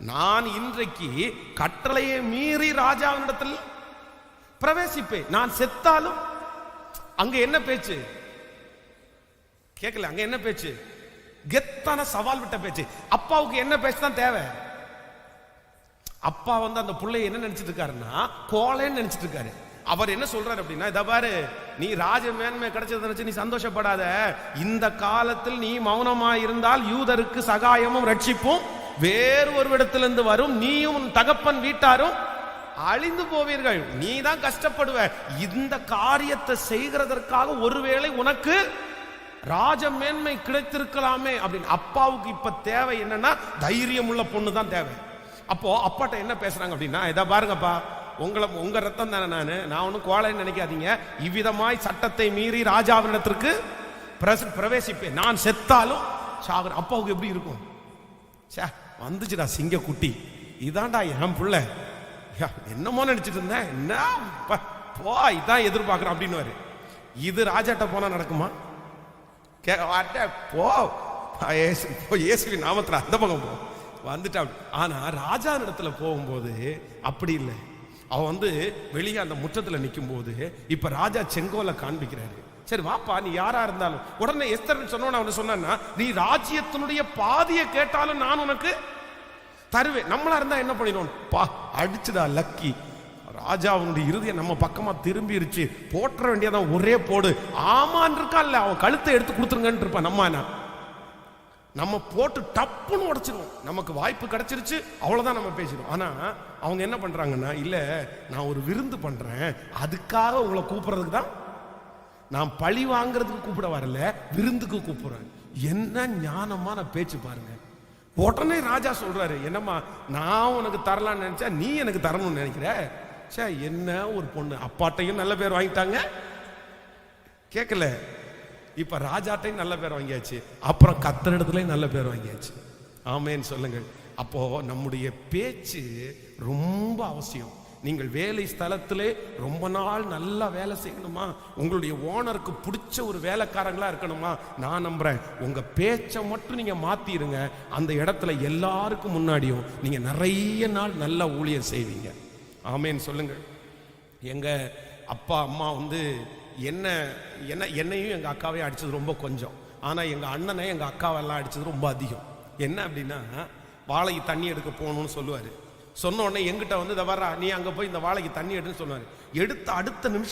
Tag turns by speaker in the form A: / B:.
A: நான் இன்றைக்கு கட்டளையை மீறி ராஜாவினிடத்தில் பிரவேசிப்பேன். நான் செத்தாலும் அங்க என்ன பேச்சு கேட்கல, அங்க என்ன பேச்சு? கெத்தான சவால் விட்ட பேச்சு. அப்பாவுக்கு என்ன பேச்சு தான் தேவை? அப்பா அந்த பிள்ளைய என்ன நினைச்சிட்டு இருக்காருன்னா கோலைன்னு நினைச்சிட்டு இருக்காரு. அவர் என்ன சொல்றாரு அப்படின்னா, இத பாரு, நீ ராஜ மேன்மை கிடைச்சதை நினைச்சு நீ சந்தோஷப்படாத. இந்த காலத்தில் நீ மௌனமா இருந்தால் யூதருக்கு சகாயமும் ரட்சிப்பும் வேறு ஒரு இடத்திலிருந்து வரும். நீயும் உன் தகப்பன் வீட்டாரும் அழிந்து போவீர்கள். நீ தான் கஷ்டப்படுவ. இந்த காரியத்தை செய்கிறதற்காக ஒருவேளை உனக்கு ராஜ மேன்மை கிடைத்திருக்கலாமே அப்படின்னு. அப்பாவுக்கு இப்ப தேவை என்னன்னா தைரியம் உள்ள பொண்ணு தான் தேவை. அப்போ அப்பாட்ட என்ன பேசுறாங்க அப்படின்னா, இதை பாருங்கப்பா, உங்க ரத்தம் தானே, நான் ஒன்னும் கோலைன்னு நினைக்காதீங்க. இவ்விதமாய் சட்டத்தை மீறி ராஜாவினிடத்திற்கு பிரவேசிப்பேன். நான் செத்தாலும் சாகுறேன். அப்பாவுக்கு எப்படி இருக்கும்? வந்துச்சுடா சிங்க குட்டி, இதான்டா என் புள்ள, என்னமோ நினைச்சிட்டு இருந்தேன், என்ன போ, இதான் எதிர்பார்க்கிறேன் அப்படின்னு. இது ராஜாட்ட போனா நடக்குமா? போ இயேசுவின் நாமத்துல அந்த பக்கம் போ வந்துட்டா. ஆனா ராஜா இடத்துல போகும்போது அப்படி இல்லை. அவன் வெளியே அந்த முற்றத்துல நிற்கும் போது இப்ப ராஜா செங்கோலை காண்பிக்கிறாரு. சரி வாப்பா, நீ யாரா இருந்தாலும். உடனே எஸ்தர் சொன்ன அவன் சொன்னா, நீ ராஜ்யத்தினுடைய பாதியை கேட்டாலும் நான் உனக்கு தருவேன். நம்மளா இருந்தா என்ன பண்ணிடுவோம்? பா அடிச்சுடா லக்கி, ராஜாவுடைய இறுதியை நம்ம பக்கமா திரும்பிருச்சு, போற்ற வேண்டியதான், ஒரே போடு. ஆமான் இருக்கான்ல, அவன் கழுத்தை எடுத்து கொடுத்துருங்கன்னு இருப்பான். நம்ம போட்டு டப்புன்னு உடைச்சிருவோம். நமக்கு வாய்ப்பு கிடைச்சிருச்சு, அவ்வளவுதான், நம்ம பேசிடுவோம். ஆனா அவங்க என்ன பண்றாங்கன்னா, இல்ல நான் ஒரு விருந்து பண்றேன், அதுக்காக உங்களை கூப்பிடுறதுக்கு தான், நான் பழி வாங்குறதுக்கு கூப்பிட வரல, விருந்துக்கு கூப்பிடுறேன். என்ன ஞானமான பேச்சு பாருங்க. உடனே ராஜா சொல்றாரு, என்னம்மா நான் உனக்கு தரலான்னு நினைச்சா நீ எனக்கு தரணும்னு நினைக்கிற? என்ன ஒரு பொண்ணு, அப்பாட்டையும் நல்ல பேர் வாங்கிட்டாங்க, கேட்கல, இப்ப ராஜாட்டையும் நல்ல பேர் வாங்கியாச்சு, அப்புறம் கத்தரிடத்துலயும் நல்ல பேர் வாங்கியாச்சு. ஆமேன்னு சொல்லுங்கள். அப்போ நம்முடைய பேச்சு ரொம்ப அவசியம். நீங்கள் வேலை ஸ்தலத்திலே ரொம்ப நாள் நல்லா வேலை செய்யணுமா, உங்களுடைய ஓனருக்கு பிடிச்ச ஒரு வேலைக்காரங்களா இருக்கணுமா, நான் நம்புறேன் உங்க பேச்சை மட்டும் நீங்க மாத்திருங்க, அந்த இடத்துல எல்லாருக்கும் முன்னாடியும் நீங்க நிறைய நாள் நல்ல ஊழியம் செய்வீங்க. ஆமேன்னு சொல்லுங்கள். எங்க அப்பா அம்மா என்னையும் எங்க அக்காவையும் அடிச்சது ரொம்ப கொஞ்சம். ஆனா எங்க அண்ணனை எங்க அக்காவெல்லாம் அடிச்சது ரொம்ப அதிகம். என்ன அப்படின்னா, வாழைக்கு தண்ணி எடுக்க போகணும்னு சொல்லுவாரு. சொன்ன உடனே எங்கிட்ட இதை வர்றா, நீ அங்க போய் இந்த வாழைக்கு தண்ணி எடுன்னு சொல்லுவாரு. எடுத்த அடுத்த நிமிஷம்